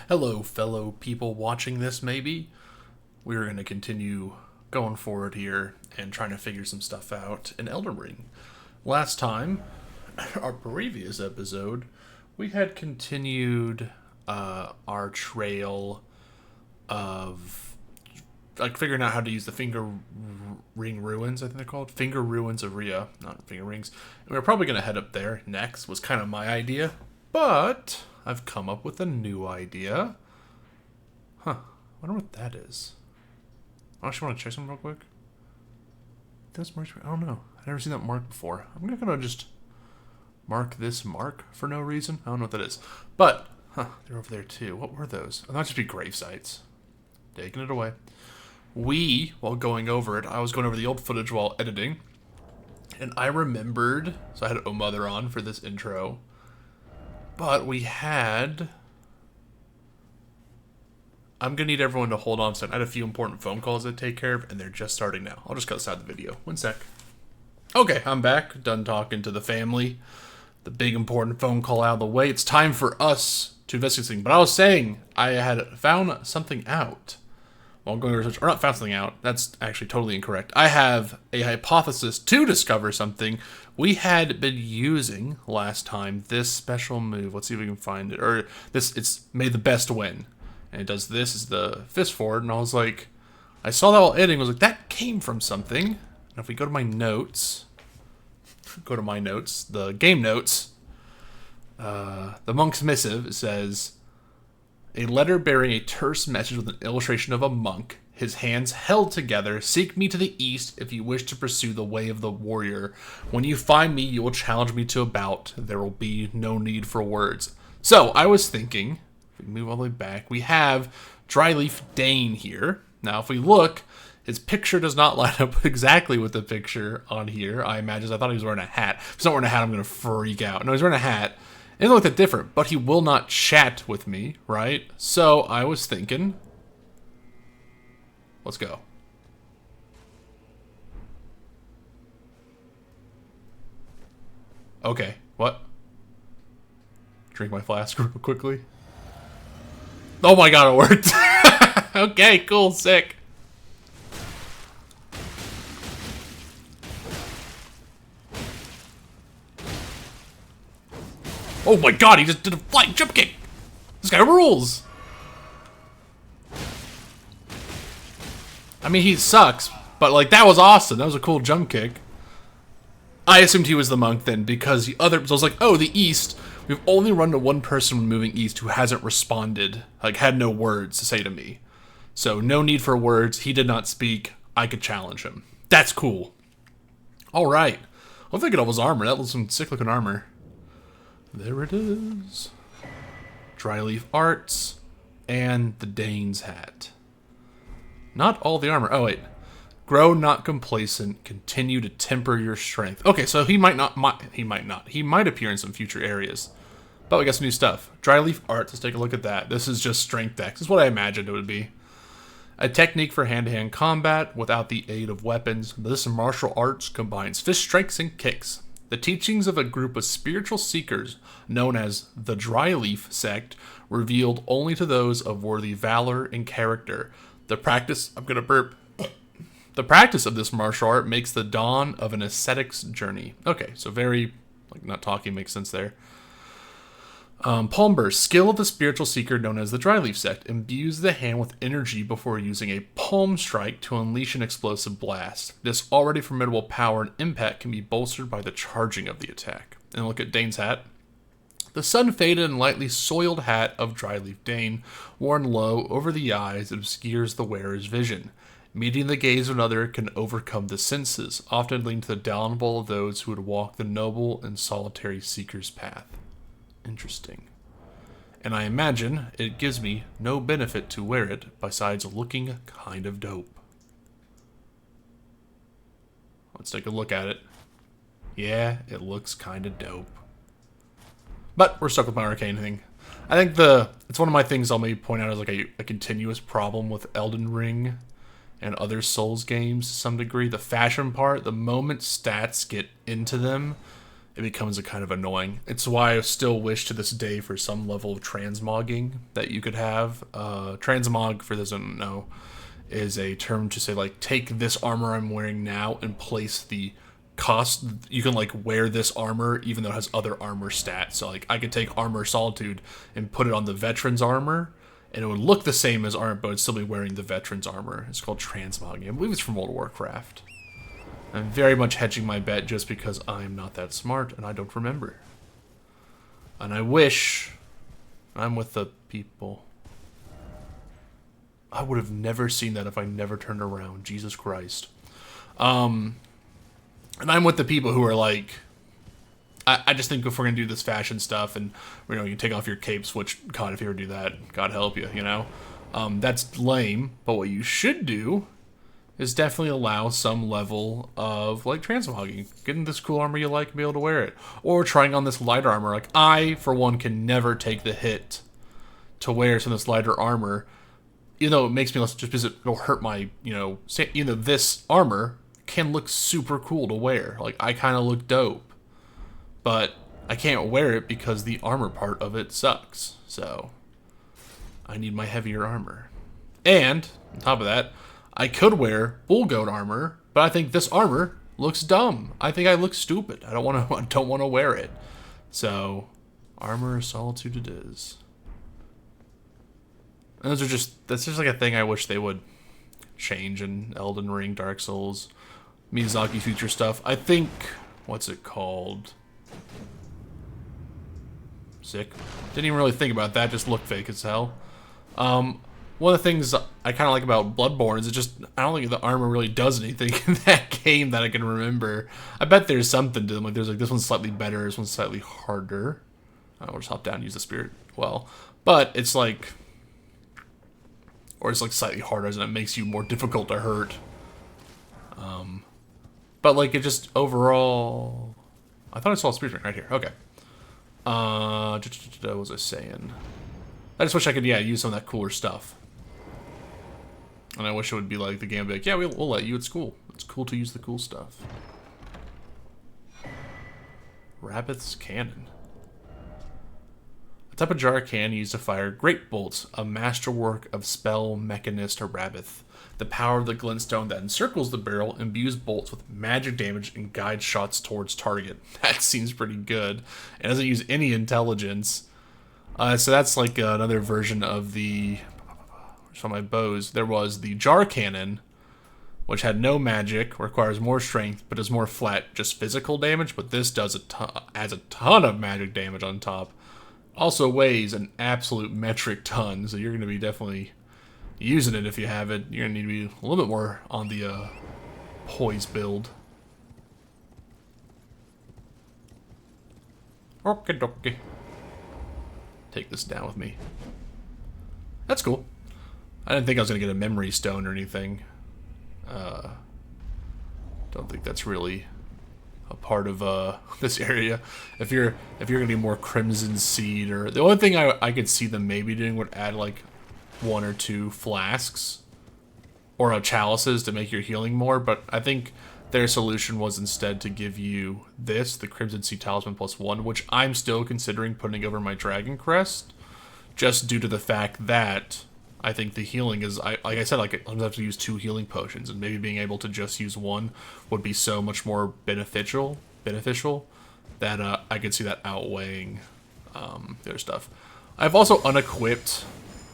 Hello, fellow people watching this, maybe. We're going to continue going forward here and trying to figure some stuff out in Elden Ring. Last time, our previous episode, we had continued our trail of like figuring out how to use the finger ring ruins, I think they're called. Finger ruins of Rhea, not finger rings. And we were probably going to head up there next, was kind of my idea. But I've come up with a new idea. Huh. I wonder what that is. I actually want to check something real quick. That's mark. I don't know. I've never seen that mark before. I'm not going to just mark this mark for no reason. I don't know what that is. But, they're over there too. What were those? Oh, that just be grave sites. Taking it away. While going over it, I was going over the old footage while editing. And I remembered, so I had O Mother on for this intro. But we had... I'm going to need everyone to hold on a second. I had a few important phone calls to take care of, and they're just starting now. I'll just cut aside the video. One sec. Okay, I'm back. Done talking to the family. The big important phone call out of the way. It's time for us to investigate something. But I was saying I had found something out. While going to research, or not found something out. That's actually totally incorrect. I have a hypothesis to discover something. We had been using last time this special move. Let's see if we can find it. Or this, it's made the best win. And it does this, is the fist forward. And I was like, I saw that while editing. I was like, that came from something. And if we go to my notes, the game notes, the monk's missive, it says, a letter bearing a terse message with an illustration of a monk, his hands held together. Seek me to the east if you wish to pursue the way of the warrior. When you find me, you will challenge me to a bout. There will be no need for words. So, I was thinking, if we move all the way back, we have Dryleaf Dane here. Now, if we look, his picture does not line up exactly with the picture on here. I imagine, I thought he was wearing a hat. If he's not wearing a hat, I'm going to freak out. No, he's wearing a hat. It doesn't look that different, but he will not chat with me, right? So I was thinking, let's go. Okay, what? Drink my flask real quickly. Oh my god, it worked. Okay, cool, sick. Oh my god, he just did a flying jump kick! This guy rules! I mean, he sucks, but like, that was awesome. That was a cool jump kick. I assumed he was the monk then, because so I was like, oh, the east. We've only run to one person when moving east who hasn't responded, like, had no words to say to me. So, no need for words. He did not speak. I could challenge him. That's cool. Alright. I'll think of his armor. That was some sick looking armor. There it is. Dryleaf Arts and the Dane's hat. Not all the armor. Oh, wait. Grow not complacent. Continue to temper your strength. Okay, so he might not. He might appear in some future areas. But we got some new stuff. Dryleaf Arts. Let's take a look at that. This is just strength X. This is what I imagined it would be. A technique for hand-to-hand combat without the aid of weapons. This martial arts combines fist strikes and kicks. The teachings of a group of spiritual seekers, known as the Dryleaf sect, revealed only to those of worthy valor and character. The practice of this martial art makes the dawn of an ascetic's journey. Okay, so very, like, not talking makes sense there. Palm burst, skill of the spiritual seeker known as the Dryleaf sect, imbues the hand with energy before using a palm strike to unleash an explosive blast. This already formidable power and impact can be bolstered by the charging of the attack. And look at Dane's hat. The sun-faded and lightly soiled hat of Dryleaf Dane, worn low over the eyes, obscures the wearer's vision. Meeting the gaze of another can overcome the senses, often leading to the downfall of those who would walk the noble and solitary seeker's path. Interesting. And I imagine it gives me no benefit to wear it besides looking kind of dope. Let's take a look at it. Yeah, it looks kind of dope. But we're stuck with my arcane thing. I think it's one of my things I'll maybe point out as like a continuous problem with Elden Ring and other Souls games to some degree. The fashion part, the moment stats get into them, it becomes a kind of annoying. It's why I still wish to this day for some level of transmogging that you could have. Transmog, for those who don't know, is a term to say, like, take this armor I'm wearing now and place the cost. You can, like, wear this armor even though it has other armor stats. So, like, I could take Armor Solitude and put it on the Veteran's armor, and it would look the same as armor, but it'd still be wearing the Veteran's armor. It's called transmogging. I believe it's from World of Warcraft. I'm very much hedging my bet just because I'm not that smart and I don't remember. And I wish I'm with the people. I would have never seen that if I never turned around. Jesus Christ. And I'm with the people who are like, I just think if we're going to do this fashion stuff and, you know, you take off your capes, which, God, if you ever do that, God help you, you know? That's lame, but what you should do is definitely allow some level of, like, transmogging. Getting this cool armor you like and be able to wear it. Or trying on this lighter armor. Like, I, for one, can never take the hit to wear some of this lighter armor, even though it makes me less, just because it'll hurt my, you know, this armor can look super cool to wear. Like, I kind of look dope. But I can't wear it because the armor part of it sucks. So, I need my heavier armor. And, on top of that, I could wear bull goat armor, but I think this armor looks dumb. I think I look stupid. I don't want to wear it. So, Armor of Solitude it is. And that's just like a thing I wish they would change in Elden Ring, Dark Souls, Miyazaki future stuff. I think, what's it called? Sick. Didn't even really think about that, just looked fake as hell. One of the things I kind of like about Bloodborne is I don't think the armor really does anything in that game that I can remember. I bet there's something to them. Like, there's like, this one's slightly better, this one's slightly harder. I'll just hop down and use the spirit. Well, but it's like, or it's like slightly harder, and it makes you more difficult to hurt. But like, it just overall, I thought I saw a spirit right here. Okay. What was I saying? I just wish I could, use some of that cooler stuff. And I wish it would be like, the game would be like, yeah, we'll let you, it's cool. It's cool to use the cool stuff. Rabbith's Cannon. A type of jar can used to fire great bolts, a masterwork of spell mechanist Rabbith. The power of the glintstone that encircles the barrel imbues bolts with magic damage and guides shots towards target. That seems pretty good. It doesn't use any intelligence. So that's like another version of the... Just on my bows, there was the jar cannon, which had no magic, requires more strength, but is more flat, just physical damage. But this does adds a ton of magic damage on top. Also weighs an absolute metric ton, so you're going to be definitely using it if you have it. You're going to need to be a little bit more on the poise build. Okie dokie. Take this down with me. That's cool. I didn't think I was going to get a memory stone or anything. Don't think that's really a part of this area. If you're going to be more Crimson Seed, or the only thing I could see them maybe doing would add like 1 or 2 flasks or chalices to make your healing more, but I think their solution was instead to give you this, the Crimson Sea Talisman +1, which I'm still considering putting over my Dragon Crest, just due to the fact that I think the healing is, like I said, like I'm going to have to use 2 healing potions, and maybe being able to just use 1 would be so much more beneficial that I could see that outweighing their stuff. I've also unequipped,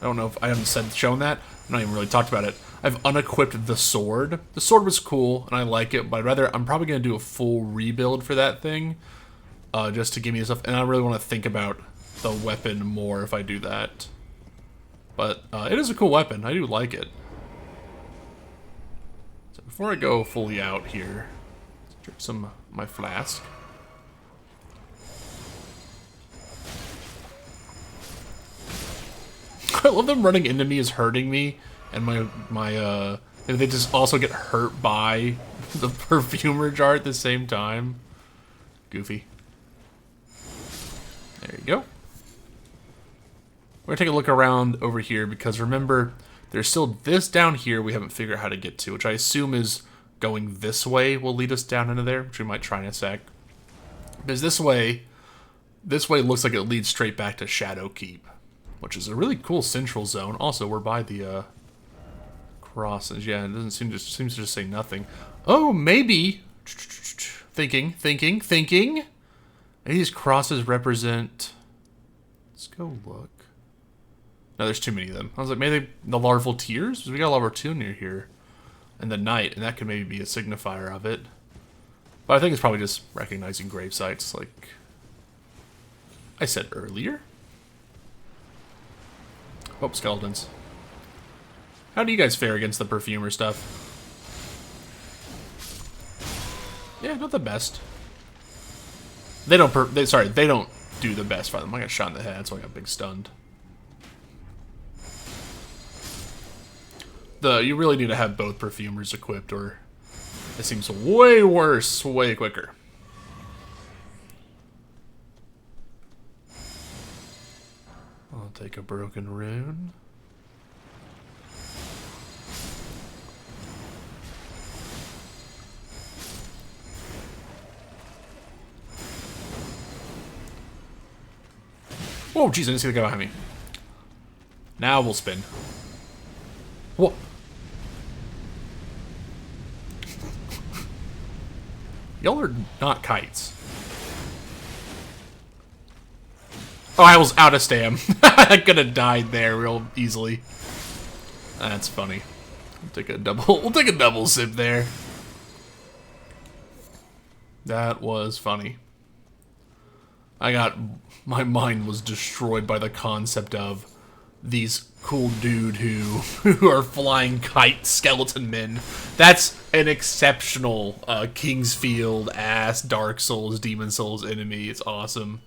I don't know if I haven't shown that, I've not even really talked about it. I've unequipped the sword. The sword was cool, and I like it, but I'm probably going to do a full rebuild for that thing, just to give me stuff, and I really want to think about the weapon more if I do that. But it is a cool weapon. I do like it. So before I go fully out here, let's drink some of my flask. I love them running into me as hurting me, and they just also get hurt by the perfumer jar at the same time. Goofy. There you go. We're going to take a look around over here, because remember, there's still this down here we haven't figured out how to get to, which I assume is going this way will lead us down into there, which we might try in a sec. Because this way looks like it leads straight back to Shadow Keep, which is a really cool central zone. Also, we're by the crosses. Yeah, it doesn't seems to just say nothing. Oh, maybe. Thinking. Maybe these crosses represent. Let's go look. No, there's too many of them. I was like, maybe the larval tears? Because we got a larval tear near here. In the night, and that could maybe be a signifier of it. But I think it's probably just recognizing grave sites, like I said earlier. Oh, skeletons. How do you guys fare against the perfumer stuff? Yeah, not the best. They don't do the best for them. I got shot in the head, so I got big stunned. You really need to have both perfumers equipped, or it seems way worse, way quicker. I'll take a broken rune. Oh, jeez, I didn't see the guy behind me. Now we'll spin. What? Y'all are not kites. Oh, I was out of stam. I could have died there real easily. That's funny. We'll take a double sip there. That was funny. My mind was destroyed by the concept of these cool dude who are flying kite skeleton men. That's an exceptional Kingsfield ass Dark Souls, Demon Souls enemy. It's awesome.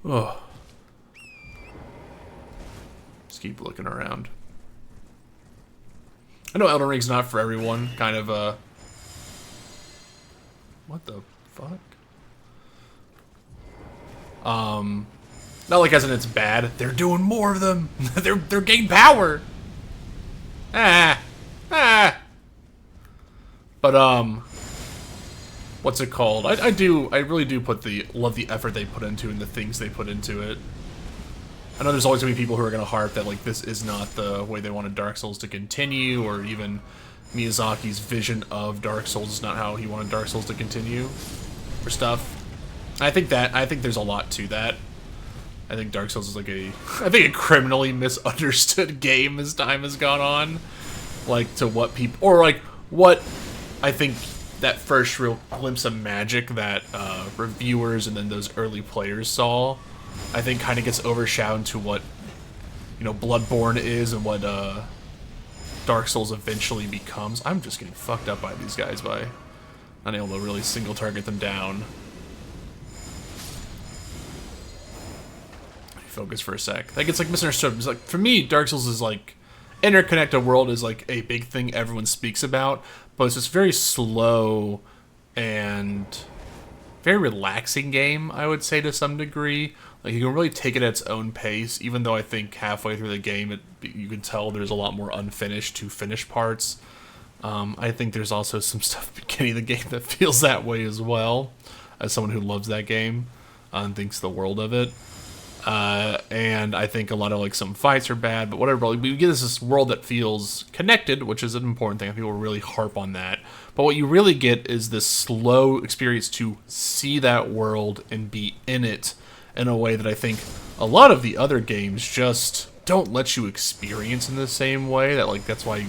Oh. Just keep looking around. I know Elden Ring's not for everyone. Kind of what the fuck? Not like as in it's bad. They're doing more of them. they're gaining power. But what's it called? I really do love the effort they put into and the things they put into it. I know there's always gonna be people who are gonna harp that like this is not the way they wanted Dark Souls to continue, or even Miyazaki's vision of Dark Souls is not how he wanted Dark Souls to continue, or stuff. I think there's a lot to that. I think Dark Souls is like a criminally misunderstood game as time has gone on. Like, to what people, or like, what I think that first real glimpse of magic that reviewers and then those early players saw, I think kind of gets overshadowed to what, Bloodborne is and what Dark Souls eventually becomes. I'm just getting fucked up by these guys by not able to really single target them down. Focus for a sec. Like, it's like misunderstood. It's like, for me, Dark Souls is like, interconnected world is like a big thing everyone speaks about, but it's this very slow and very relaxing game, I would say, to some degree. Like, you can really take it at its own pace, even though I think halfway through the game you can tell there's a lot more unfinished to finished parts. I think there's also some stuff at the beginning of the game that feels that way as well, as someone who loves that game and thinks the world of it. And I think a lot of like some fights are bad, but whatever. We get this world that feels connected, which is an important thing. People really harp on that. But what you really get is this slow experience to see that world and be in it in a way that I think a lot of the other games just don't let you experience in the same way. That's why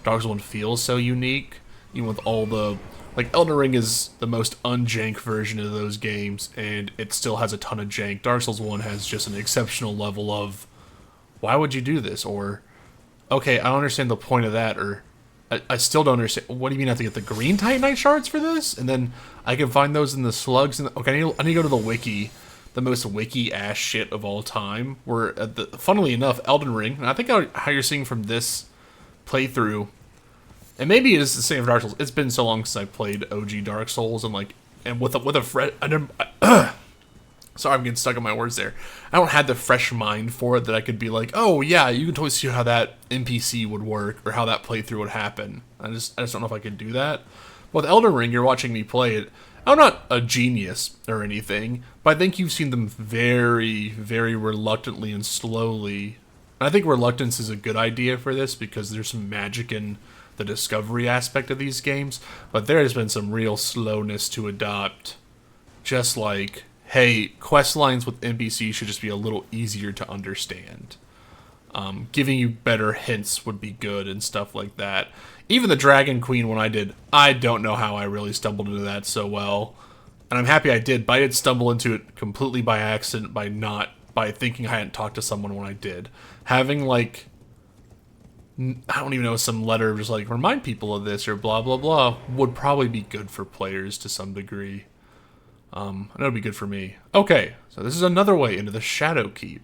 Dark Souls 1 feels so unique, even with all the. Like, Elden Ring is the most unjank version of those games, and it still has a ton of jank. Dark Souls 1 has just an exceptional level of, why would you do this? Or, okay, I don't understand the point of that, or, I still don't understand, what do you mean I have to get the green Titanite shards for this? And then I can find those in the slugs, okay, I need to go to the wiki, the most wiki-ass shit of all time, where, funnily enough, Elden Ring, and I think how you're seeing from this playthrough, and maybe it is the same for Dark Souls. It's been so long since I played OG Dark Souls, and with a fresh. Sorry, I'm getting stuck on my words there. I don't have the fresh mind for it that I could be like, oh yeah, you can totally see how that NPC would work or how that playthrough would happen. I just don't know if I could do that. With Elden Ring, you're watching me play it, I'm not a genius or anything, but I think you've seen them very, very reluctantly and slowly. And I think reluctance is a good idea for this because there's some magic in the discovery aspect of these games, but there has been some real slowness to adopt. Just like, hey, quest lines with NPCs should just be a little easier to understand. Giving you better hints would be good and stuff like that. Even the Dragon Queen one I don't know how I really stumbled into that so well. And I'm happy I did, but I did stumble into it completely by accident by thinking I hadn't talked to someone when I did. Having, like, I don't even know, some letter just like, remind people of this or blah, blah, blah, would probably be good for players to some degree. I know it'd be good for me. Okay, so this is another way into the Shadow Keep.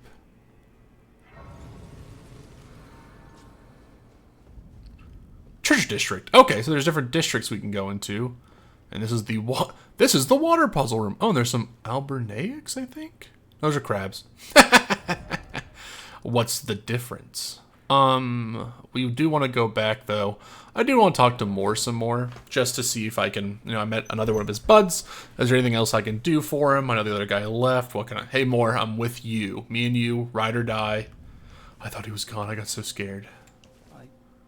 Church District. Okay, so there's different districts we can go into. And this is the water puzzle room. Oh, and there's some Albernaics, I think? Those are crabs. What's the difference? We do want to go back, though. I do want to talk to Moore some more, just to see if I can, I met another one of his buds. Is there anything else I can do for him? I know the other guy left. What can I... Hey, Moore, I'm with you. Me and you, ride or die. I thought he was gone. I got so scared. I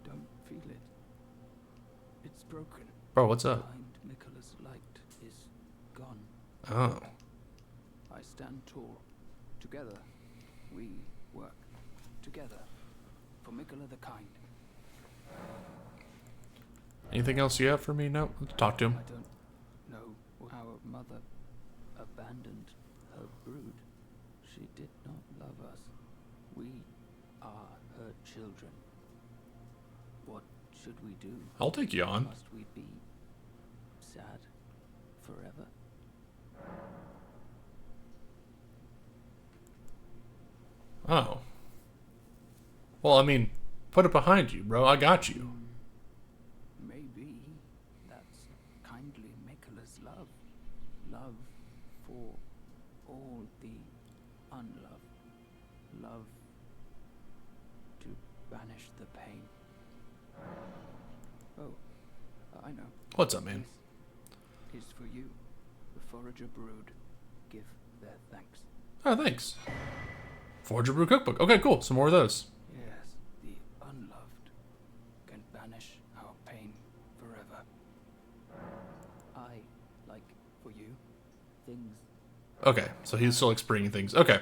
don't feel it. It's broken. Bro, what's up? Miquella's light is gone. Oh. I stand tall. Together, we work. Together, for Miquella the kind. Anything else you have for me? No? Let's talk to him. I don't know. Our mother abandoned her brood. She did not love us. We are her children. What should we do? I'll take you on. Must we be sad forever? Oh. Well, I mean, put it behind you, bro. I got you. Maybe that's kindly Miquella's love. Love for all the unloved. Love to banish the pain. Oh, I know. What's up, man? This is for you. The forager brood give their thanks. Oh, thanks. Forger Brew Cookbook. Okay, cool. Some more of those. Yes, the unloved can banish our pain forever. I like for you things. Okay, so he's still experiencing things. Okay.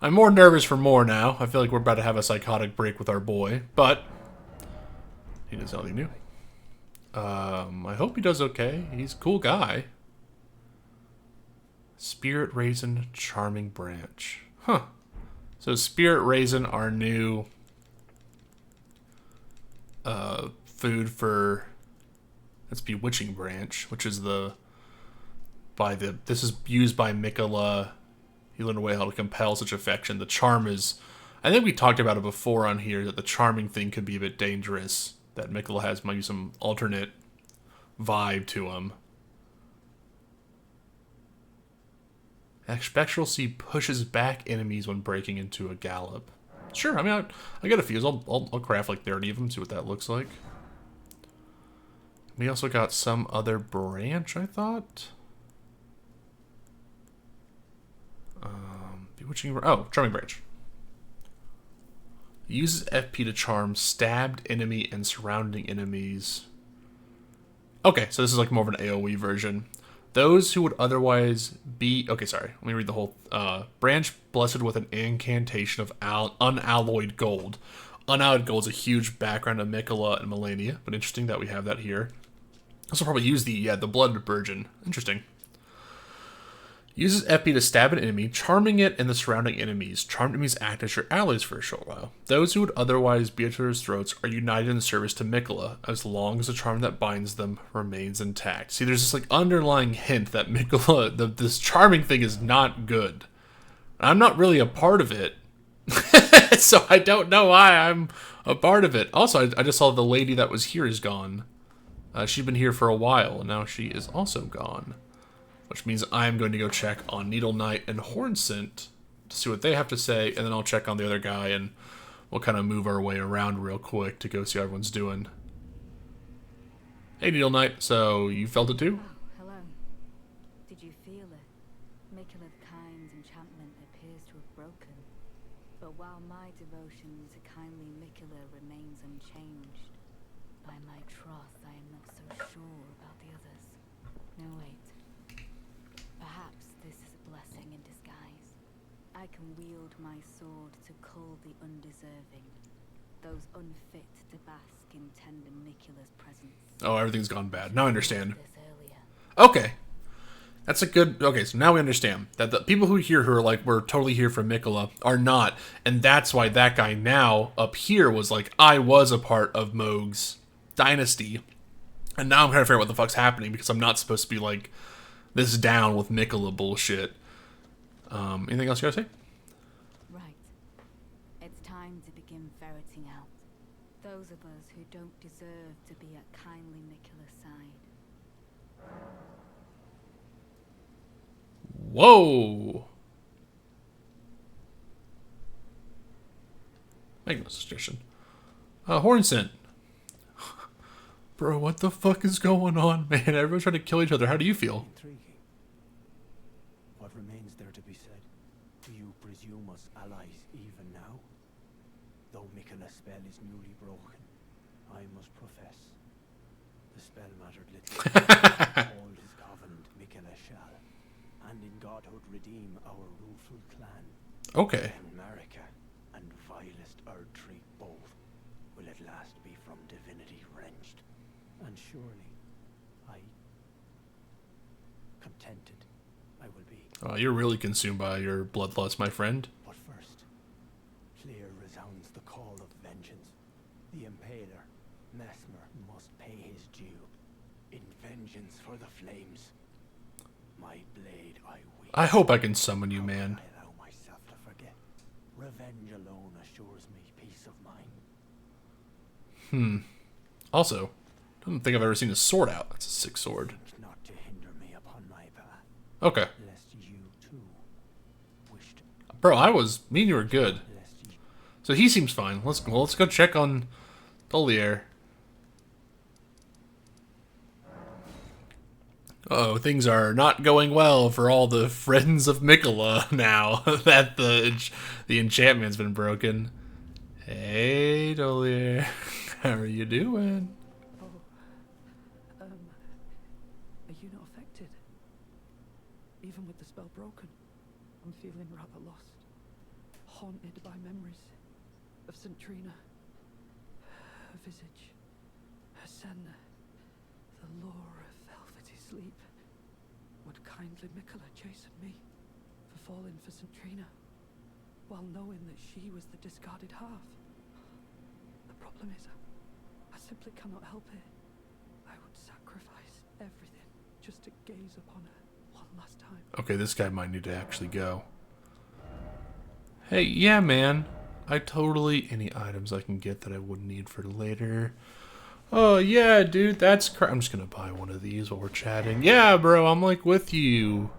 I'm more nervous for more now. I feel like we're about to have a psychotic break with our boy, but he does nothing new. I hope he does okay. He's a cool guy. Spirit Raisin Charming Branch. Huh. So Spirit Raisin, our new food for, that's Bewitching Branch, which is this is used by Miquella. He learned a way how to compel such affection. The charm is, I think we talked about it before on here, that the charming thing could be a bit dangerous. That Miquella has maybe some alternate vibe to him. Spectral Seed pushes back enemies when breaking into a gallop. Sure, I mean, I got a few. I'll craft like 30 of them, see what that looks like. We also got some other branch, I thought. Bewitching... Oh, Charming Branch. Uses FP to charm stabbed enemy and surrounding enemies. Okay, so this is like more of an AoE version. Those who would otherwise be... Okay, sorry. Let me read the whole... branch blessed with an incantation of unalloyed gold. Unalloyed gold is a huge background of Miquella and Melania, but interesting that we have that here. Also probably use the Blood Virgin. Interesting. Uses FP to stab an enemy, charming it and the surrounding enemies. Charmed enemies act as your allies for a short while. Those who would otherwise be at their throats are united in service to Miquella, as long as the charm that binds them remains intact. See, there's this like underlying hint that Miquella, this charming thing is not good. I'm not really a part of it, so I don't know why I'm a part of it. Also, I just saw the lady that was here is gone. She'd been here for a while, and now she is also gone. Which means I'm going to go check on Needle Knight and Hornscent to see what they have to say, and then I'll check on the other guy, and we'll kind of move our way around real quick to go see how everyone's doing. Hey, Needle Knight. So, you felt it too? Oh, hello. devotion to kindly Miquella remains unchanged. By my troth, I am not so sure about the others. No, wait. Perhaps this is a blessing in disguise. I can wield my sword to cull the undeserving, those unfit to bask in tender Miquella's presence. Oh, everything's gone bad. Now I understand. This earlier. Okay. That's a good... Okay, so now we understand that the people who here who are like, we're totally here for Miquella are not. And that's why that guy now up here was like, I was a part of Mohg's dynasty. And now I'm trying to figure out what the fuck's happening because I'm not supposed to be like this down with Miquella bullshit. Anything else you gotta say? Right. It's time to begin ferreting out those of us who don't deserve to be at kindly Miquella's side. Whoa! Make no suggestion. Horn scent. Bro, what the fuck is going on, man? Everyone's trying to kill each other. How do you feel? Intriguing. What remains there to be said? Do you presume us allies even now? Though Miquella's spell is newly broken, I must profess the spell mattered little. All his covenant Miquella shall, and in godhood redeem our rueful clan. Okay. And Marika and vilest Erdtree both will at last be from divinity wrenched. And surely, contented I will be. Oh, you're really consumed by your bloodlust, my friend. But first, clear resounds the call of vengeance. The Impaler, Mesmer, must pay his due. In vengeance for the flames, my blade I wield. I hope I can summon you, How man. can I allow myself to forget? Revenge alone assures me peace of mind. Also, I don't think I've ever seen a sword out. That's a sick sword. Think not to hinder me upon my path, Okay. lest you too wish to. Bro, me and you were good. Lest you. So he seems fine. Let's go check on Dolier. Oh, things are not going well for all the friends of Miquella now that the enchantment's been broken. Hey, Dolier. How are you doing? Are you not affected? Even with the spell broken, I'm feeling rather lost. Haunted by memories of St. Trina. Her visage. Her senna. The lure of velvety sleep. Would kindly Miquella chasten me for falling for St. Trina, while knowing that she was the discarded half? The problem is, I simply cannot help it. I would sacrifice everything just to gaze upon her one last time. Okay, this guy might need to actually go. Hey, yeah, man. Any items I can get that I would need for later. Oh, yeah, dude, that's I'm just gonna buy one of these while we're chatting. Yeah, bro, I'm like with you.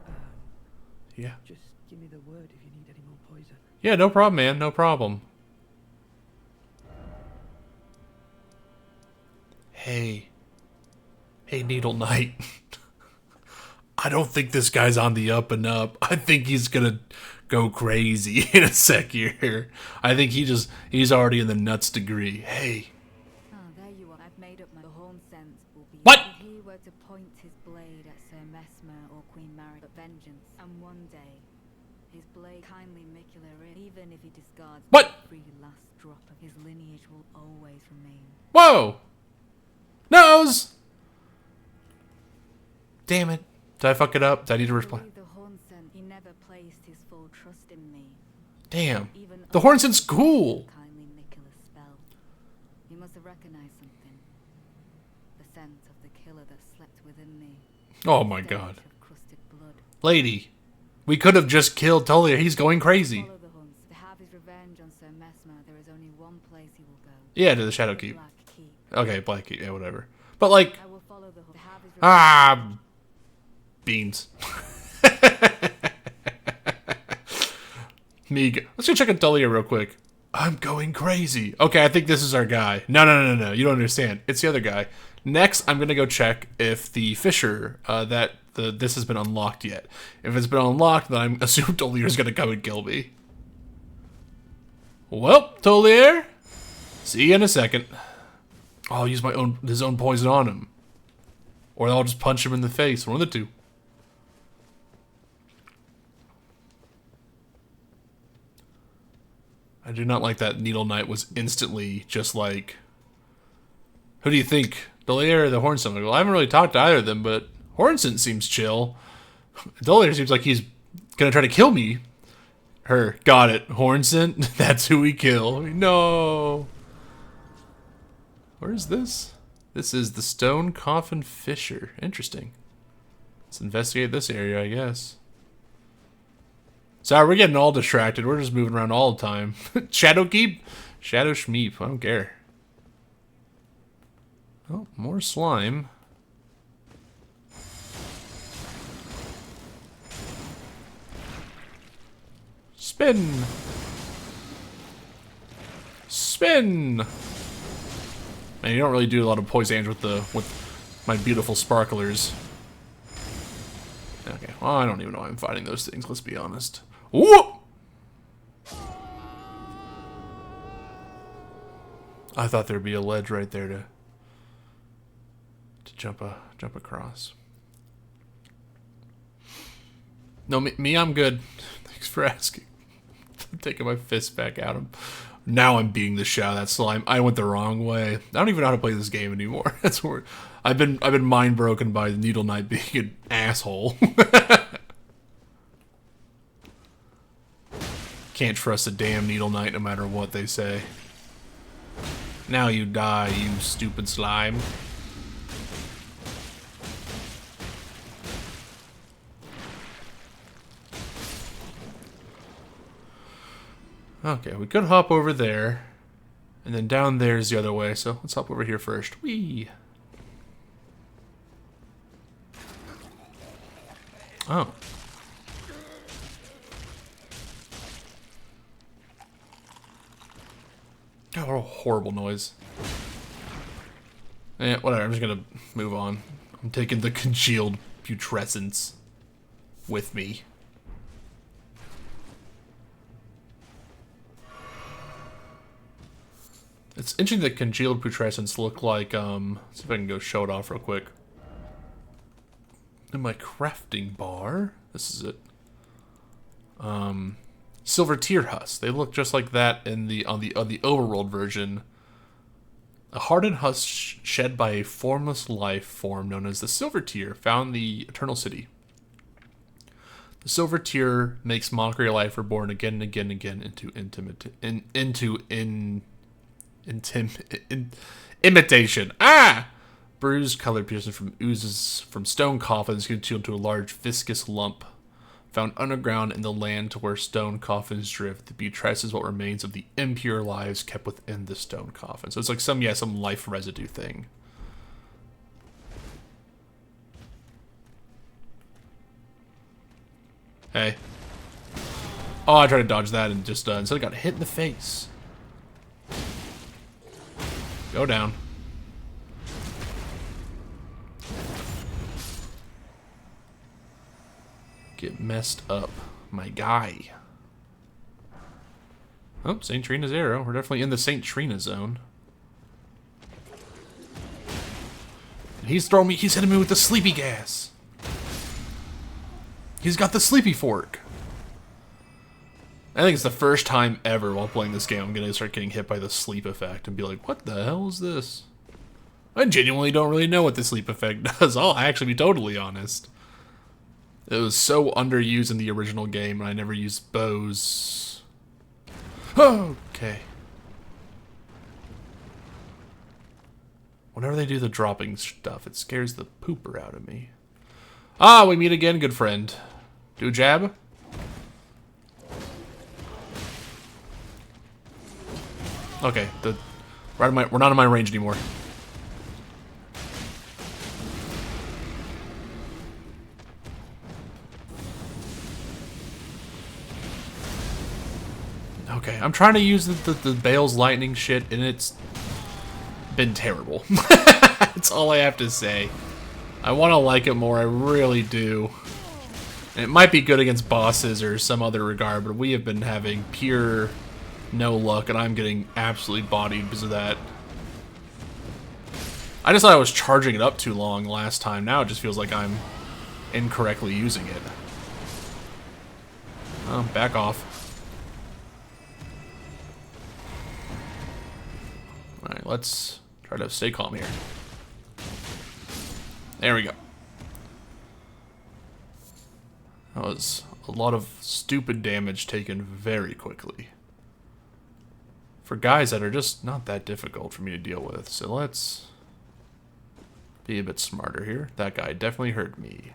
Yeah. Just give me the word if you need any more poison. Yeah, no problem, man. No problem. Hey, Needle Knight. I don't think this guy's on the up and up. I think he's gonna go crazy in a sec here. I think he's already in the nuts degree. Hey. Ah, there you are. I've made up my horn sense will be What? if he were to point his blade at Sir Mesmer or Queen Mary, but vengeance. And one day, his blade kindly Miquella, even if he discards What? every last drop of his lineage, will always remain. Whoa! Nose! Damn it. Did I fuck it up? Did I need to reply? Believe the horn scent, he never placed his full trust in me. Damn. Even The horn scent's cool. kindly Miquella's spell. He must have recognized something. The scent of the killer that slept within me. Oh my Stench god. of crusted blood. Lady, we could have just killed Tullier. He's going crazy. Follow the hunt. To have his revenge on Sir Mesmer, there is only one place he will go. Yeah, to the Shadow Keep. Black Keep. Okay, Black Keep. Yeah, whatever. But like, I will follow the hunt. To have his ah, beans. Meeg. Let's go check on Tullier real quick. I'm going crazy. Okay, I think this is our guy. No. You don't understand. It's the other guy. Next, I'm gonna go check if the Fisher this has been unlocked yet. If it's been unlocked, then I'm assuming Tullier's gonna come and kill me. Well, Tolier, see you in a second. I'll use his own poison on him. Or I'll just punch him in the face. One of the two. I do not like that Needle Knight was instantly just like, who do you think? Dolaire or the Hornsent? Well, I haven't really talked to either of them, but Hornsent seems chill. Dolaire seems like he's gonna try to kill me. Her. Got it. Hornsent? That's who we kill. No. Where is this? This is the Stone Coffin Fissure. Interesting. Let's investigate this area, I guess. Sorry, we're getting all distracted. We're just moving around all the time. Shadowkeep? Shadow Shmeep. I don't care. Oh, more slime. Spin! Spin! Man, you don't really do a lot of poison damage with my beautiful sparklers. Okay, well, I don't even know why I'm fighting those things, let's be honest. Whoop! I thought there'd be a ledge right there to jump across. No, me, I'm good. Thanks for asking. I'm taking my fist back at him. Now I'm beating the shit out of that slime. I went the wrong way. I don't even know how to play this game anymore. That's where I've been mind broken by the Needle Knight being an asshole. Can't trust a damn Needle Knight no matter what they say. Now you die, you stupid slime. Okay, we could hop over there. And then down there's the other way, so let's hop over here first. Whee! Oh. Oh, what a horrible noise. Eh, whatever, I'm just gonna move on. I'm taking the congealed putrescence with me. It's interesting that congealed putrescence look like, let's see if I can go show it off real quick. In my crafting bar, this is it. Silver tear husk. They look just like that in on the overworld version. A hardened husk shed by a formless life form known as the silver tear, found in the Eternal City. The silver tear makes mockery of life reborn again and again and again into imitation. Ah! Bruised colored piercing from oozes from stone coffins congealed into a large viscous lump found underground in the land to where stone coffins drift. The beatrice is what remains of the impure lives kept within the stone coffin. So it's like some life residue thing. Hey. Oh, I tried to dodge that and just instead I got hit in the face. Go down. Get messed up, my guy. Oh, St. Trina's arrow. We're definitely in the St. Trina zone. He's hitting me with the sleepy gas. He's got the sleepy fork. I think it's the first time ever while playing this game I'm gonna start getting hit by the sleep effect and be like, what the hell is this? I genuinely don't really know what the sleep effect does. I'll actually be totally honest. It was so underused in the original game, and I never used bows. Okay. Whenever they do the dropping stuff, it scares the pooper out of me. Ah, we meet again, good friend. Do a jab? Okay, we're not in my range anymore. Okay, I'm trying to use the Bale's lightning shit, and it's been terrible. That's all I have to say. I want to like it more, I really do. And it might be good against bosses or some other regard, but we have been having pure No luck, and I'm getting absolutely bodied because of that. I just thought I was charging it up too long last time. Now it just feels like I'm incorrectly using it. Oh, back off. Alright, let's try to stay calm here. There we go. That was a lot of stupid damage taken very quickly. For guys that are just not that difficult for me to deal with. So let's be a bit smarter here. That guy definitely hurt me.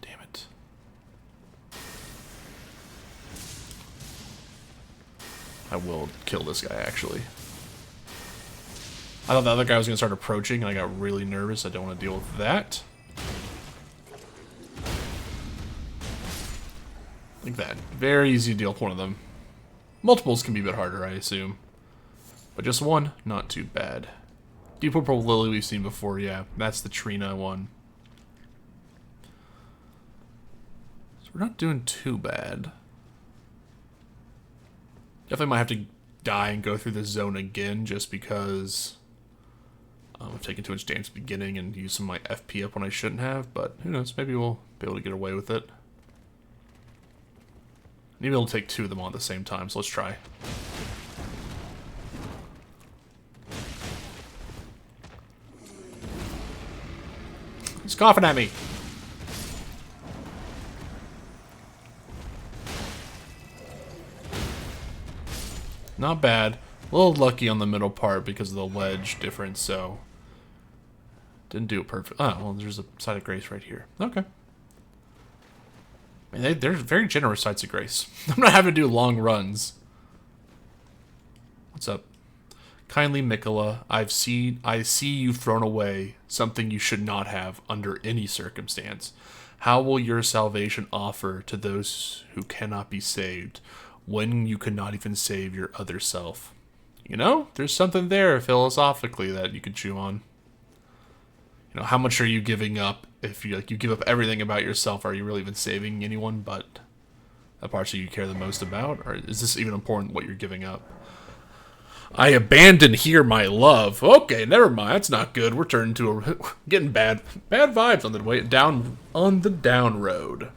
Damn it. I will kill this guy, actually. I thought the other guy was going to start approaching, and I got really nervous. I don't want to deal with that. Like that. Very easy to deal with one of them. Multiples can be a bit harder, I assume. But just one, not too bad. Deep Purple Lily we've seen before, yeah. That's the Trina one. So we're not doing too bad. Definitely might have to die and go through this zone again, just because I've taken too much damage at the beginning and used some of my FP up when I shouldn't have, but who knows, maybe we'll be able to get away with it. Maybe it'll take two of them on at the same time, so let's try. He's coughing at me. Not bad. A little lucky on the middle part because of the ledge difference, so didn't do it perfect. Oh, well, there's a site of grace right here. Okay. I mean, they're very generous sites of grace. I'm not having to do long runs. What's up? Kindly Miquella, I see you thrown away, something you should not have under any circumstance. How will your salvation offer to those who cannot be saved, when you could not even save your other self? You know, there's something there philosophically that you could chew on. You know, how much are you giving up? If you give up everything about yourself, are you really even saving anyone but the parts that you care the most about? Or is this even important what you're giving up? I abandon here my love. Okay, never mind. That's not good. We're turning to getting bad vibes on the way down on the down road.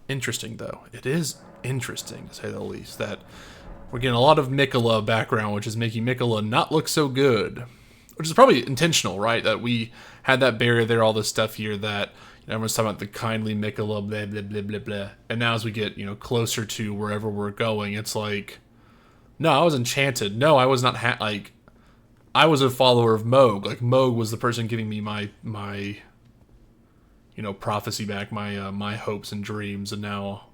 Interesting though. It is interesting to say the least that we're getting a lot of Miquella background, which is making Miquella not look so good. Which is probably intentional, right? That we had that barrier there, all this stuff here that everyone's talking about the kindly Miquella, blah, blah, blah, blah, blah. And now as we get, closer to wherever we're going, it's like, no, I was enchanted. No, I was not, I was a follower of Moog. Like, Moog was the person giving me my prophecy back, my hopes and dreams. And now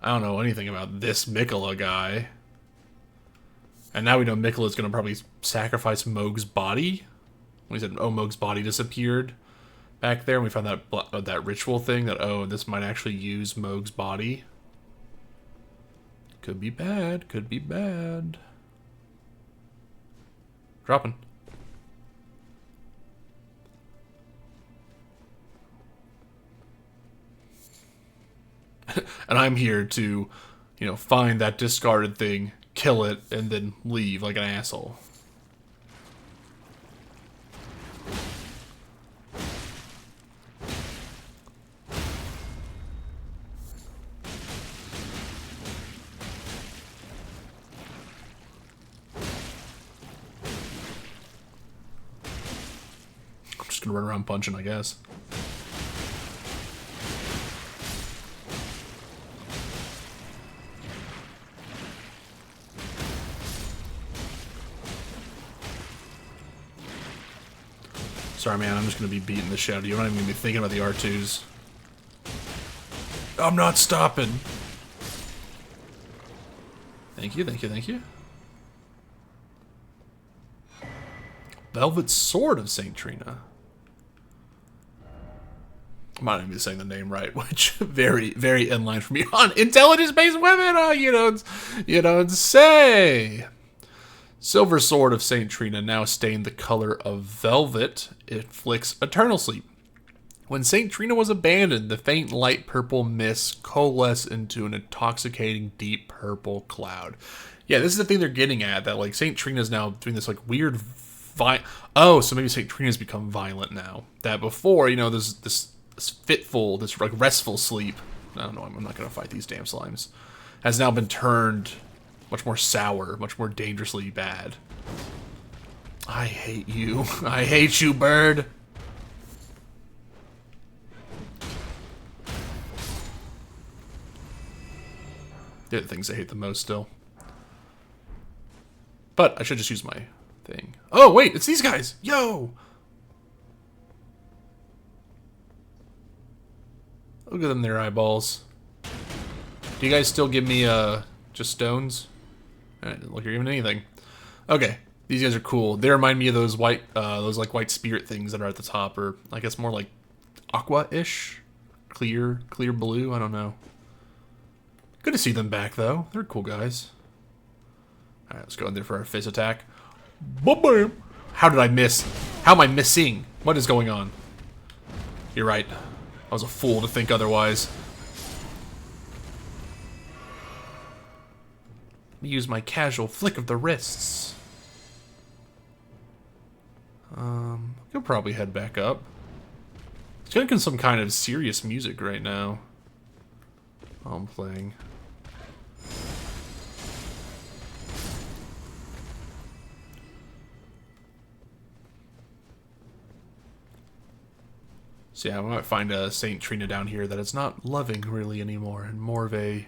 I don't know anything about this Miquella guy. And now we know Miquella's going to probably sacrifice Moog's body. When he said, oh, Moog's body disappeared back there, and we found that ritual thing that, oh, this might actually use Moog's body. Could be bad, could be bad. Dropping. And I'm here to, find that discarded thing, kill it, and then leave like an asshole. I'm just gonna run around punching, I guess. Sorry, man, I'm just going to be beating the shit out of you. I'm not even going to be thinking about the R2s. I'm not stopping. Thank you, thank you, thank you. Velvet Sword of St. Trina. I might not even be saying the name right, which very, very in line for me on intelligence-based women. You don't say. Silver Sword of Saint Trina, now stained the color of velvet, inflicts eternal sleep. When Saint Trina was abandoned, the faint light purple mist coalesced into an intoxicating deep purple cloud. Yeah, this is the thing they're getting at, that like Saint Trina's now doing this like weird oh, so maybe Saint Trina's become violent now. That before, you know, there's this fitful, this like restful sleep. I don't know, I'm not gonna fight these damn slimes. Has now been turned much more sour, much more dangerously bad. I hate you. I hate you, bird. They're the things I hate the most still. But I should just use my thing. Oh, wait, it's these guys. Yo! Look at them, their eyeballs. Do you guys still give me, just stones? I didn't look even anything. Okay, these guys are cool. They remind me of those white, like white spirit things that are at the top, or I guess more like aqua-ish? Clear blue, I don't know. Good to see them back, though. They're cool guys. Alright, let's go in there for our fizz attack. Boom! How did I miss? How am I missing? What is going on? You're right. I was a fool to think otherwise. Use my casual flick of the wrists. Could probably head back up. It's getting some kind of serious music right now. While I'm playing. So yeah, I might find a Saint Trina down here that is not loving really anymore, and more of a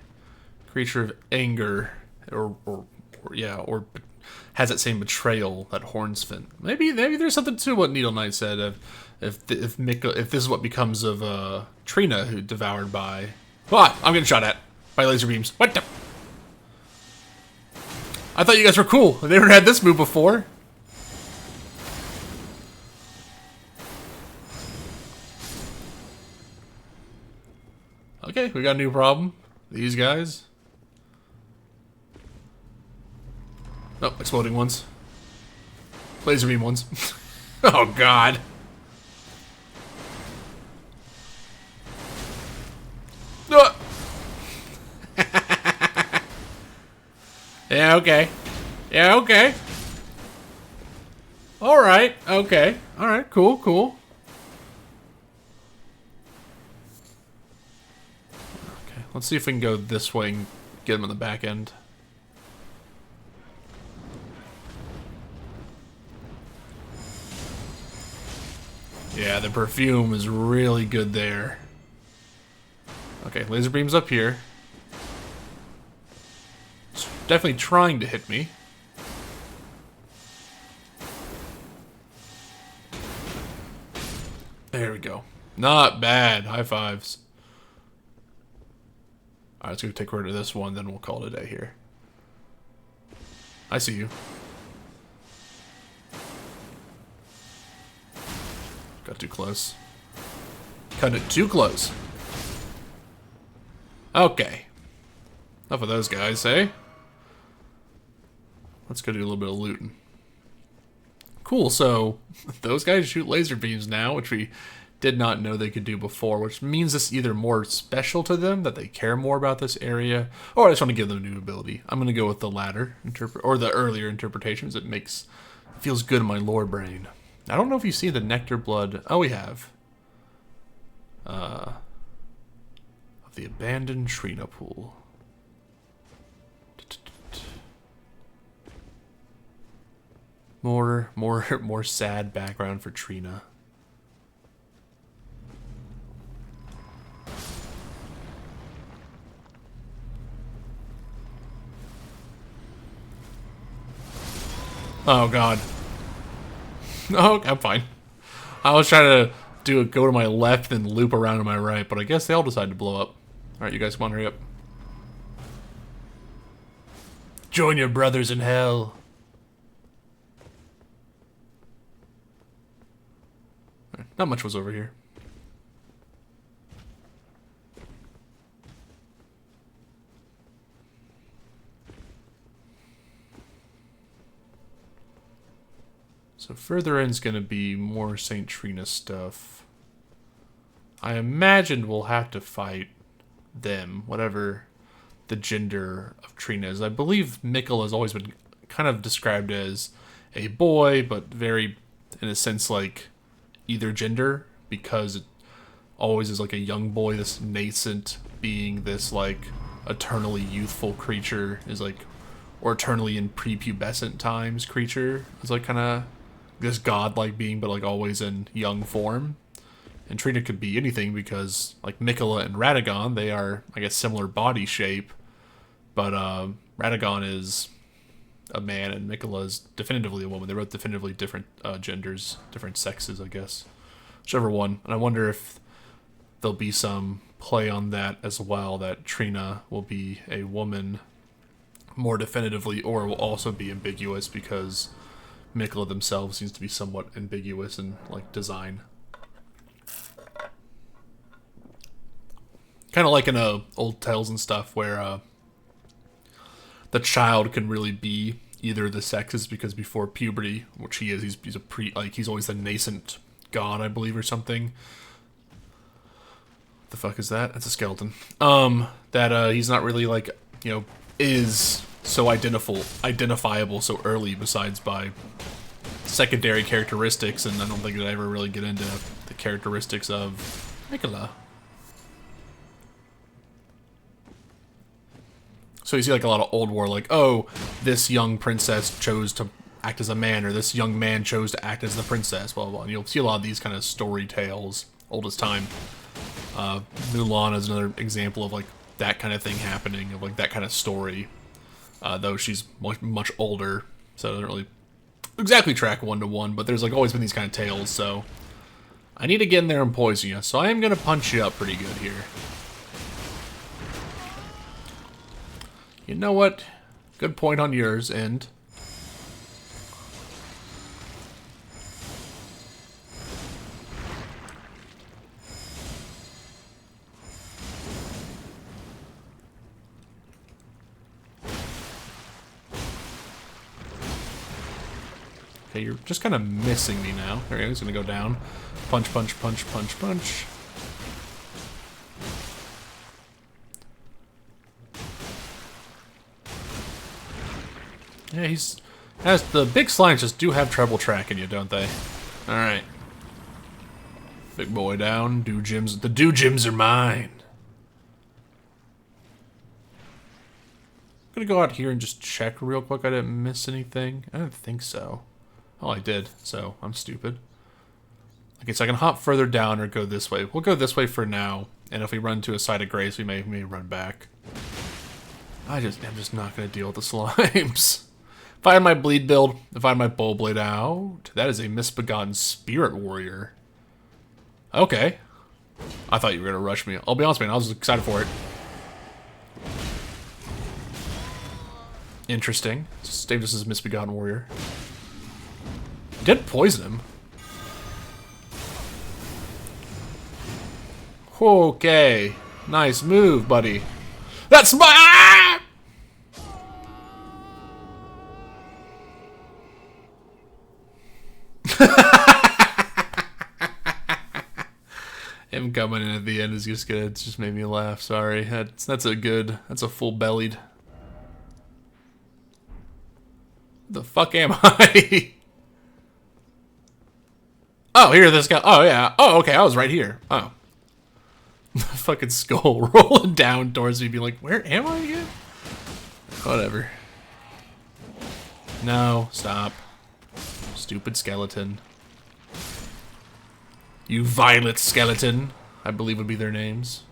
creature of anger, or has that same betrayal that Hornsfin. Maybe there's something to what Needle Knight said. If this is what becomes of Trina, who devoured by. Ah, I'm getting shot at by laser beams. What the? I thought you guys were cool. I never had this move before. Okay, we got a new problem. These guys. Oh, exploding ones. Laser beam ones. Oh, God. Yeah, okay. Yeah, okay. Alright, okay. Alright, cool. Okay, let's see if we can go this way and get him on the back end. Yeah, the perfume is really good there. Okay, laser beam's up here. It's definitely trying to hit me. There we go. Not bad. High fives. Alright, let's go take rid of this one, then we'll call it a day here. I see you. Got too close. Cut it too close. Okay. Enough of those guys, eh? Let's go do a little bit of looting. Cool, so those guys shoot laser beams now, which we did not know they could do before, which means it's either more special to them, that they care more about this area, or I just want to give them a new ability. I'm going to go with the latter, or the earlier interpretations. It feels good in my lore brain. I don't know if you see the nectar blood. Oh, we have. Of the abandoned Trina pool. More sad background for Trina. Oh God. Oh, I'm fine. I was trying to go to my left and loop around to my right, but I guess they all decided to blow up. Alright, you guys come on, hurry up. Join your brothers in hell. Not much was over here. further in's gonna be more St. Trina stuff. I imagine we'll have to fight them, whatever the gender of Trina is. I believe Miquella has always been kind of described as a boy, but very, in a sense, like either gender, because it always is like a young boy, this nascent being, this like eternally youthful creature is like, or eternally in prepubescent times creature is like kind of this godlike being, but like always in young form. And Trina could be anything because like Miquella and Radagon, they are, I guess, similar body shape, but Radagon is a man and Miquella is definitively a woman. They're both definitively different genders, different sexes, I guess. Whichever one. And I wonder if there'll be some play on that as well, that Trina will be a woman more definitively, or will also be ambiguous because Miquella themselves seems to be somewhat ambiguous in like design. Kind of like in old tales and stuff where the child can really be either the sexes, because before puberty, which he is, he's a he's always a nascent god, I believe, or something. The fuck is that? That's a skeleton. That he's not really like, you know, is so identifiable so early, besides by secondary characteristics, and I don't think that I ever really get into the characteristics of Miquella. So you see like a lot of old war, like, oh, this young princess chose to act as a man, or this young man chose to act as the princess, blah, blah, blah. And you'll see a lot of these kind of story tales, old as time. Mulan is another example of like that kind of thing happening, of like that kind of story. Though she's much older, so it doesn't really exactly track one-to-one, but there's like always been these kind of tales, so I need to get in there and poison you, so I am going to punch you up pretty good here. You know what? Good point on yours, and okay, you're just kind of missing me now. There he is, gonna go down. Punch, punch, punch, punch, punch. Yeah, as the big slimes just do have trouble tracking you, don't they? Alright. Big boy down. The dew gems are mine. I'm gonna go out here and just check real quick I didn't miss anything. I don't think so. Oh, I did, so I'm stupid. Okay, so I can hop further down or go this way. We'll go this way for now, and if we run to a site of grace, we may run back. I'm just not gonna deal with the slimes. If I had my bleed build, if I had my bow blade out, that is a misbegotten spirit warrior. Okay. I thought you were gonna rush me. I'll be honest, man, I was excited for it. Interesting. Save this as misbegotten warrior. Did poison him. Okay. Nice move, buddy. That's my... Ah! Him coming in at the end is just good. It's just made me laugh. Sorry. That's a full-bellied. The fuck am I? Oh, here, this guy. Oh, yeah. Oh, okay, I was right here. Oh. Fucking skull rolling down towards me, being like, where am I again? Whatever. No, stop. Stupid skeleton. You violet skeleton, I believe would be their names.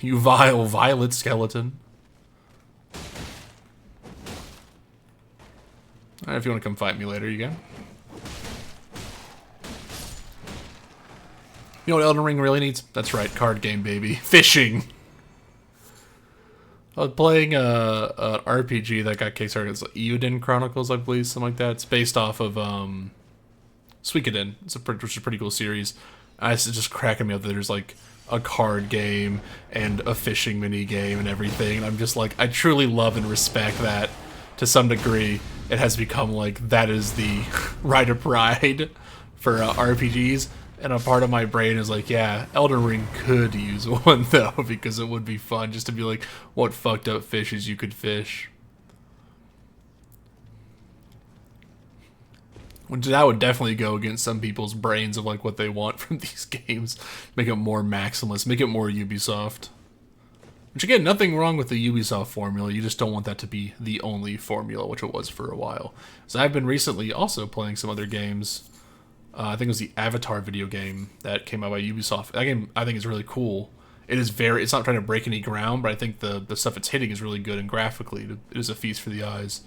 You vile violet skeleton. Alright, if you want to come fight me later, you can. You know what Elden Ring really needs? That's right, card game, baby. Fishing! I was playing an RPG that got kickstarted. It's like Erdtree Chronicles, I believe, something like that. It's based off of Suikoden. Which is a pretty cool series. It's just cracking me up that there's like a card game and a fishing mini game and everything. And I'm just like, I truly love and respect that to some degree, it has become like that is the rite of pride for RPGs. And a part of my brain is like, yeah, Elden Ring could use one though, because it would be fun just to be like, what fucked up fishes you could fish. Which that would definitely go against some people's brains of like what they want from these games. Make it more maximalist, make it more Ubisoft. Which again, nothing wrong with the Ubisoft formula, you just don't want that to be the only formula, which it was for a while. So I've been recently also playing some other games. I think it was the Avatar video game that came out by Ubisoft. That game I think is really cool. It's not trying to break any ground, but I think the stuff it's hitting is really good, and graphically it is a feast for the eyes.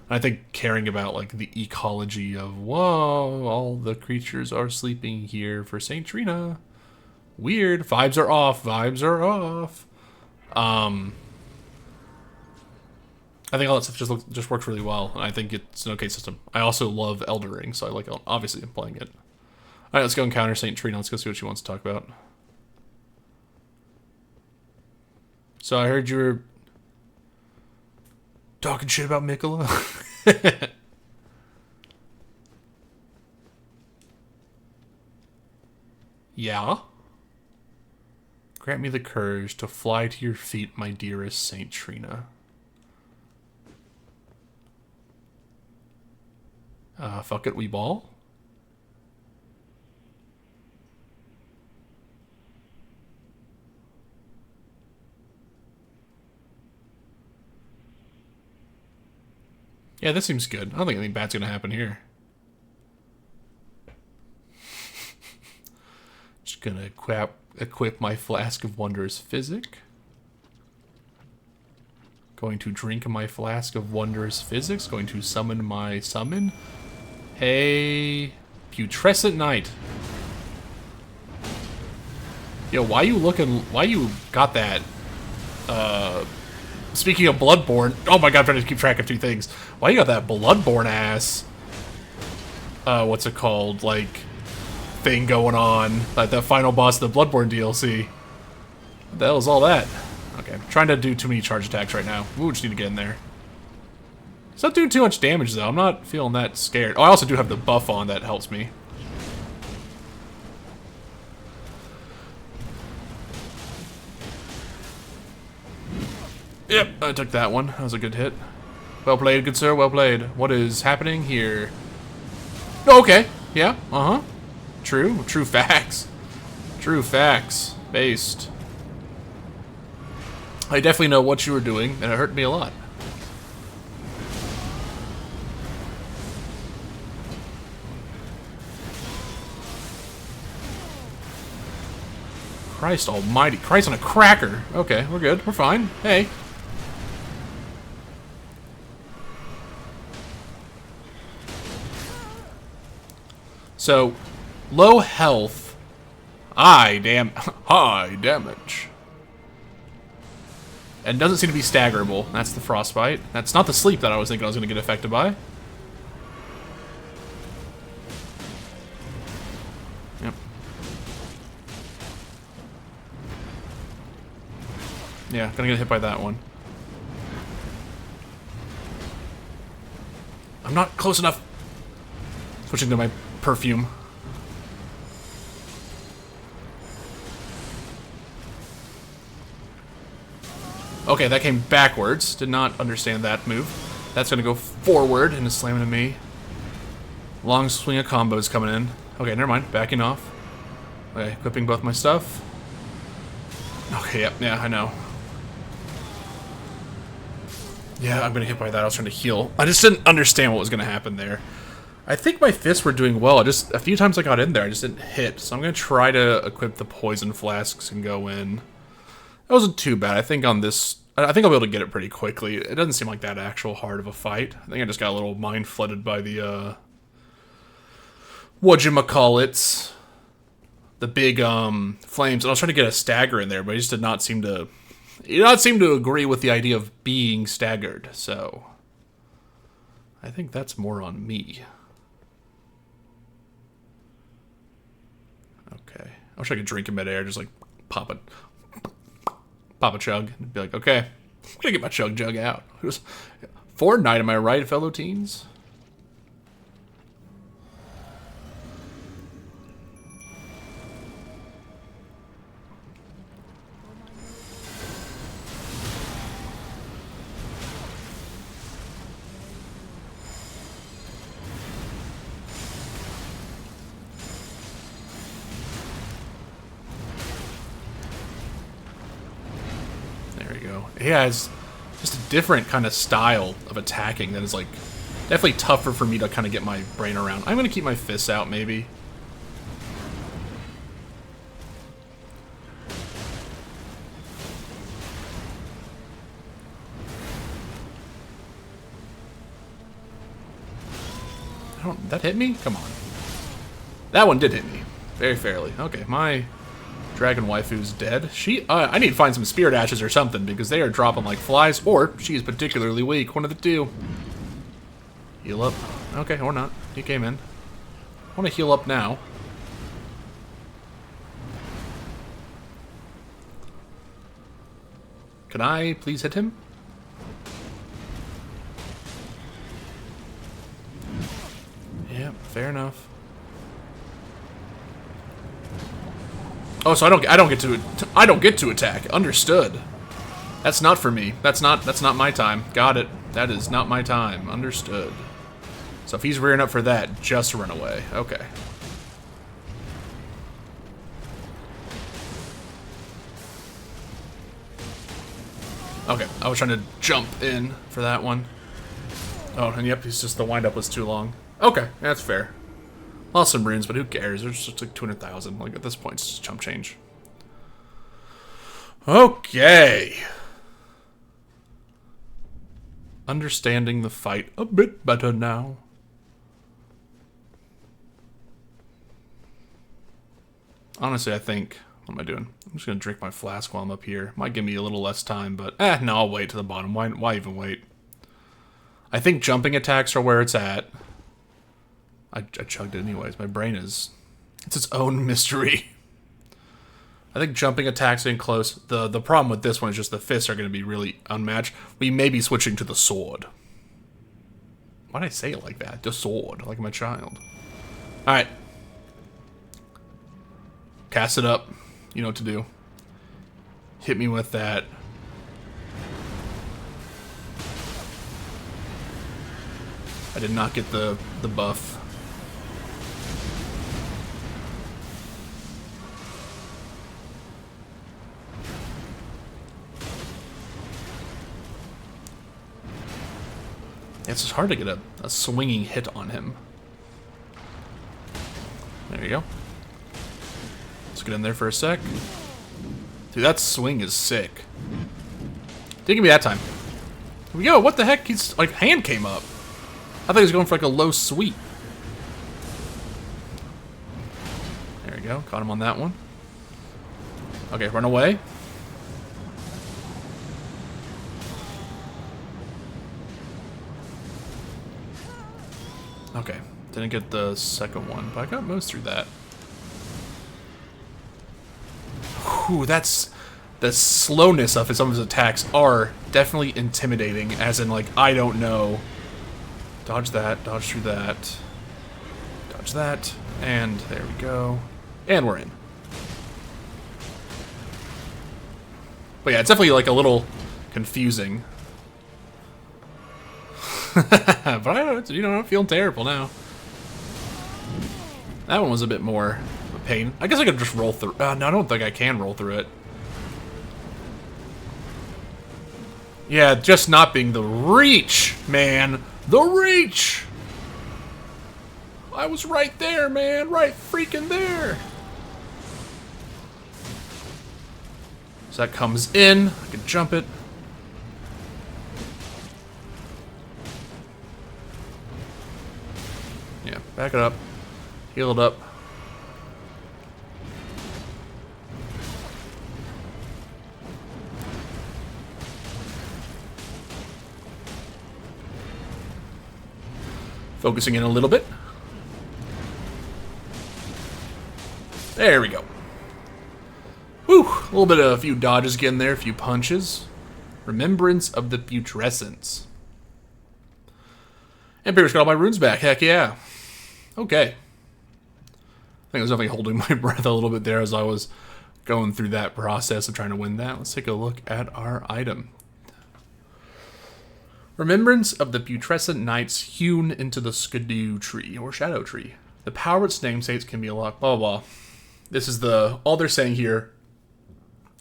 And I think caring about like the ecology of, whoa, all the creatures are sleeping here for St. Trina. Weird. Vibes are off. Vibes are off. I think all that stuff just works really well, and I think it's an okay system. I also love Elden Ring, so I like, obviously I'm playing it. Alright, let's go encounter St. Trina. Let's go see what she wants to talk about. So I heard you were talking shit about Miquella. Yeah? Grant me the courage to fly to your feet, my dearest St. Trina. Fuck it, we ball? Yeah, this seems good. I don't think anything bad's gonna happen here. Just gonna equip my Flask of Wondrous Physic. Going to drink my Flask of Wondrous Physics. Going to summon my summon. Hey, Putrescent Knight. Yo, why you got that? Speaking of Bloodborne, oh my god, I'm trying to keep track of two things. Why you got that Bloodborne ass? What's it called? Like, thing going on. Like the final boss of the Bloodborne DLC. What the hell is all that? Okay, I'm trying to do too many charge attacks right now. Ooh, just need to get in there. It's not doing too much damage though. I'm not feeling that scared. Oh, I also do have the buff on that helps me. Yep, I took that one. That was a good hit. Well played, good sir, well played. What is happening here? Oh, okay. Yeah, uh-huh. True. True facts. True facts. Based. I definitely know what you were doing, and it hurt me a lot. Christ almighty. Christ on a cracker. Okay, we're good. We're fine. Hey. So, low health, high damage. And doesn't seem to be staggerable. That's the frostbite. That's not the sleep that I was thinking I was going to get affected by. Yep. Yeah, gonna get hit by that one. I'm not close enough. Switching to my perfume. Okay, that came backwards. Did not understand that move. That's gonna go forward and is slamming at me. Long swing of combos coming in. Okay, never mind. Backing off. Okay, equipping both my stuff. Okay, yep, yeah, I know. Yeah, I'm gonna hit by that. I was trying to heal. I just didn't understand what was gonna happen there. I think my fists were doing well. A few times I got in there, I just didn't hit. So I'm gonna try to equip the poison flasks and go in. That wasn't too bad. I think on this, I think I'll be able to get it pretty quickly. It doesn't seem like that actual hard of a fight. I think I just got a little mind flooded by the, whatchamacallits, the big, flames. And I was trying to get a stagger in there, but he just did not seem to, agree with the idea of being staggered. So, I think that's more on me. Okay. I wish I could drink in midair, just like pop a chug and be like, okay, I'm gonna get my chug jug out. Just Fortnite, am I right, fellow teens? There we go. He has just a different kind of style of attacking that is like definitely tougher for me to kind of get my brain around. I'm gonna keep my fists out maybe. That hit me? Come on. That one did hit me. Very fairly. Okay, my dragon waifu's dead. I need to find some spirit ashes or something because they are dropping like flies, or she is particularly weak. One of the two. Heal up. Okay, or not. He came in. I want to heal up now. Can I please hit him? Yeah, fair enough. Oh, so I don't get to attack. Understood. That's not for me. That's not my time. Got it. That is not my time. Understood. So if he's rearing up for that, just run away. Okay. Okay, I was trying to jump in for that one. Oh, and yep, it's just the windup was too long. Okay, that's fair. Lost some runes, but who cares? There's just like 200,000. Like, at this point, it's just chump change. Okay. Understanding the fight a bit better now. Honestly, I think... What am I doing? I'm just going to drink my flask while I'm up here. Might give me a little less time, but... no, I'll wait to the bottom. Why even wait? I think jumping attacks are where it's at. I chugged it anyways. My brain is... It's its own mystery. I think jumping attacks in close. The problem with this one is just the fists are going to be really unmatched. We may be switching to the sword. Why did I say it like that? The sword, like my child. Alright. Cast it up. You know what to do. Hit me with that. I did not get the buff. It's just hard to get a swinging hit on him. There you go. Let's get in there for a sec. Dude, that swing is sick. Didn't give me that time. Here we go. What the heck? He's like, hand came up. I thought he was going for like a low sweep. There we go. Caught him on that one. Okay, run away. Okay, didn't get the second one, but I got most through that. Whew, that's... The slowness of some of his attacks are definitely intimidating, as in, like, I don't know. Dodge that, dodge through that. Dodge that, and there we go. And we're in. But yeah, it's definitely, like, a little confusing. But I don't, you know, I'm feeling terrible now. That one was a bit more of a pain. I guess I could just roll through. No, I don't think I can roll through it. Yeah, just not being the reach, man. The reach! I was right there, man. Right freaking there. So that comes in. I can jump it. Yeah, back it up. Heal it up. Focusing in a little bit. There we go. Whew, a little bit of a few dodges getting there, a few punches. Remembrance of the Putrescence. And pretty much got all my runes back. Heck yeah. Okay. I think I was definitely holding my breath a little bit there as I was going through that process of trying to win that. Let's take a look at our item. Remembrance of the putrescent knights hewn into the skidoo tree, or shadow tree. The power of its namesakes can be unlocked, blah, blah, blah. This is all they're saying here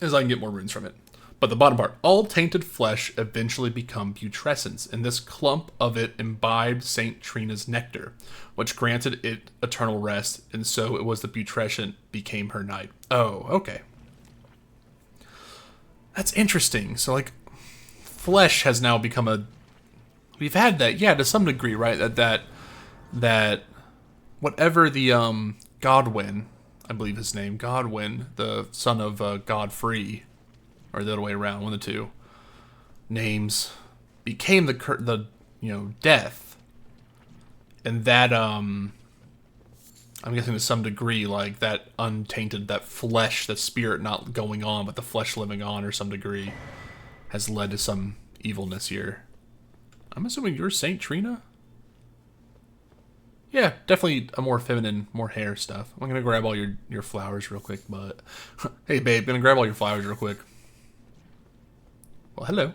is I can get more runes from it. But the bottom part, all tainted flesh eventually become putrescence, and this clump of it imbibed Saint Trina's nectar, which granted it eternal rest, and so it was the putrescent became her knight. Oh, okay. That's interesting. So, like, flesh has now become a... We've had that, yeah, to some degree, right? That whatever the, Godwin, I believe his name, Godwin, the son of Godfrey, or the other way around, one of the two, names, became the death. And that, I'm guessing to some degree, like, that untainted, that flesh, that spirit not going on, but the flesh living on, or some degree, has led to some evilness here. I'm assuming you're Saint Trina? Yeah, definitely a more feminine, more hair stuff. I'm gonna grab all your flowers real quick, but... Hey, babe, gonna grab all your flowers real quick. Well, hello.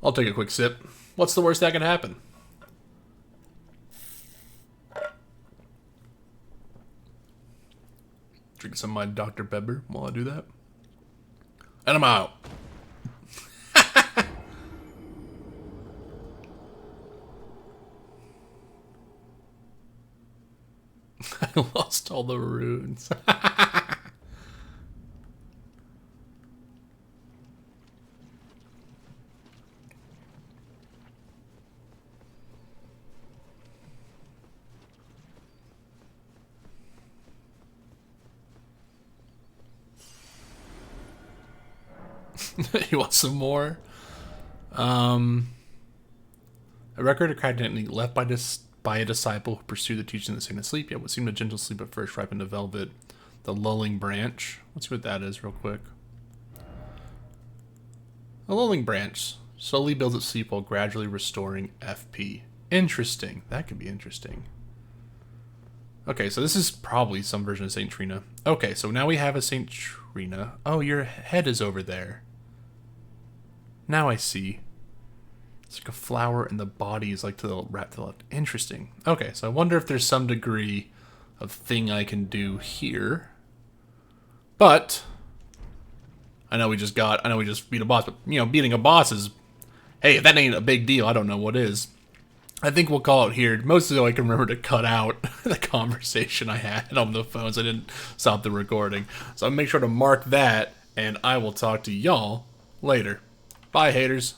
I'll take a quick sip. What's the worst that can happen? Drink some of my Dr. Pepper while I do that. And I'm out. I lost all the runes. You want some more? A record of crafting left by a disciple who pursued the teaching of the sickness sleep, yet what seemed a gentle sleep at first ripened to velvet. The lulling branch. Let's see what that is real quick. A lulling branch slowly builds its sleep while gradually restoring FP. Interesting. That could be interesting. Okay, so this is probably some version of Saint Trina. Okay, so now we have a Saint Trina. Oh, your head is over there. Now I see. It's like a flower and the body is like to the right to the left. Interesting. Okay, so I wonder if there's some degree of thing I can do here. But I know we just beat a boss, but beating a boss is, hey, if that ain't a big deal, I don't know what is. I think we'll call it here. Mostly I can remember to cut out the conversation I had on the phones. I didn't stop the recording. So I'll make sure to mark that, and I will talk to y'all later. Bye, haters.